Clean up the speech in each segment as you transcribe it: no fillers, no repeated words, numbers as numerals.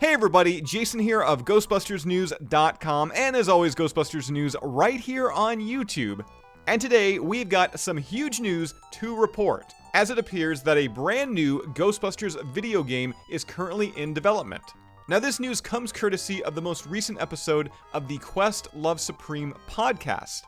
Hey everybody, Jason here of GhostbustersNews.com, and as always, Ghostbusters News right here on YouTube. And today, we've got some huge news to report, as it appears that a brand new Ghostbusters video game is currently in development. Now this news comes courtesy of the most recent episode of the Quest Love Supreme podcast.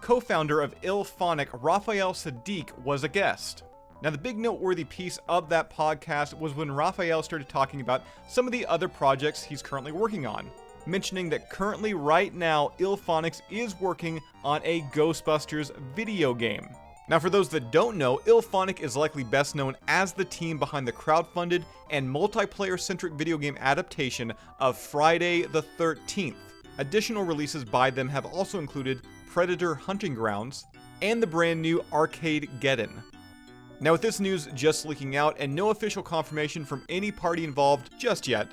Co-founder of IllFonic, Raphael Sadiq, was a guest. Now, the big noteworthy piece of that podcast was when Raphael started talking about some of the other projects he's currently working on, mentioning that currently, right now, IllFonic is working on a Ghostbusters video game. Now, for those that don't know, IllFonic is likely best known as the team behind the crowdfunded and multiplayer-centric video game adaptation of Friday the 13th. Additional releases by them have also included Predator Hunting Grounds and the brand new Arcadegeddon. Now, with this news just leaking out and no official confirmation from any party involved just yet,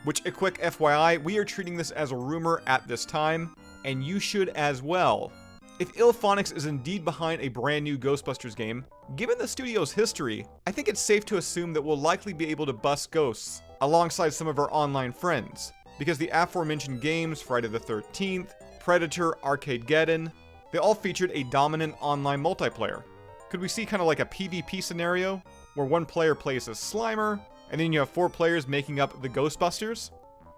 which, a quick FYI, we are treating this as a rumor at this time, and you should as well. If IllFonic is indeed behind a brand new Ghostbusters game, given the studio's history, I think it's safe to assume that we'll likely be able to bust ghosts alongside some of our online friends, because the aforementioned games, Friday the 13th, Predator, Arcadegeddon, they all featured a dominant online multiplayer. Could we see kind of like a PvP scenario, where one player plays as Slimer, and then you have 4 players making up the Ghostbusters?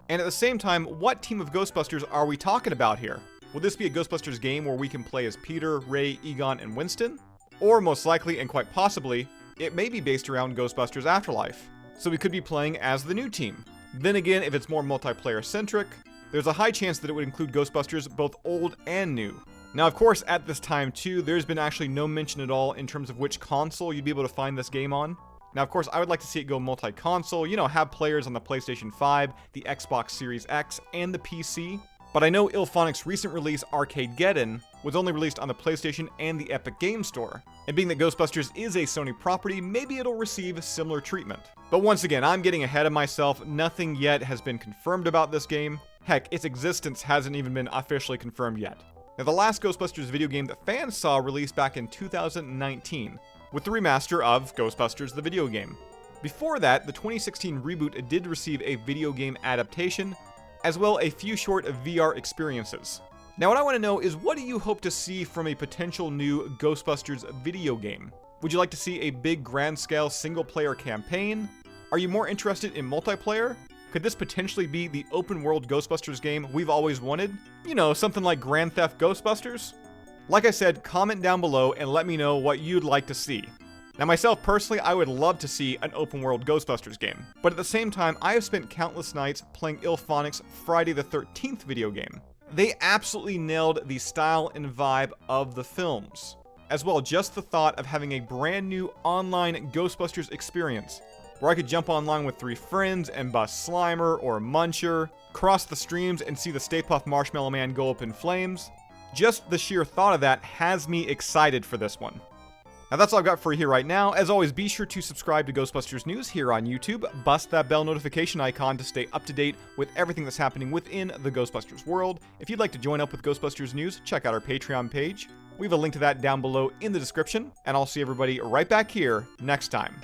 And at the same time, what team of Ghostbusters are we talking about here? Will this be a Ghostbusters game where we can play as Peter, Ray, Egon, and Winston? Or most likely, and quite possibly, it may be based around Ghostbusters Afterlife, so we could be playing as the new team. Then again, if it's more multiplayer-centric, there's a high chance that it would include Ghostbusters both old and new. Now, of course, at this time, too, there's been actually no mention at all in terms of which console you'd be able to find this game on. Now, of course, I would like to see it go multi-console, have players on the PlayStation 5, the Xbox Series X, and the PC. But I know IllFonic's recent release, Arcadegeddon, was only released on the PlayStation and the Epic Games Store. And being that Ghostbusters is a Sony property, maybe it'll receive similar treatment. But once again, I'm getting ahead of myself. Nothing yet has been confirmed about this game. Heck, its existence hasn't even been officially confirmed yet. Now, the last Ghostbusters video game that fans saw released back in 2019, with the remaster of Ghostbusters the video game. Before that, the 2016 reboot did receive a video game adaptation, as well a few short VR experiences. Now, what I want to know is, what do you hope to see from a potential new Ghostbusters video game? Would you like to see a big grand-scale single-player campaign? Are you more interested in multiplayer? Could this potentially be the open-world Ghostbusters game we've always wanted? Something like Grand Theft Ghostbusters? Like I said, comment down below and let me know what you'd like to see. Now, myself personally, I would love to see an open-world Ghostbusters game. But at the same time, I have spent countless nights playing IllFonic's Friday the 13th video game. They absolutely nailed the style and vibe of the films. As well, just the thought of having a brand new online Ghostbusters experience, where I could jump online with 3 friends and bust Slimer or Muncher, cross the streams and see the Stay Puft Marshmallow Man go up in flames. Just the sheer thought of that has me excited for this one. Now, that's all I've got for you here right now. As always, be sure to subscribe to Ghostbusters News here on YouTube. Bust that bell notification icon to stay up to date with everything that's happening within the Ghostbusters world. If you'd like to join up with Ghostbusters News, check out our Patreon page. We have a link to that down below in the description, and I'll see everybody right back here next time.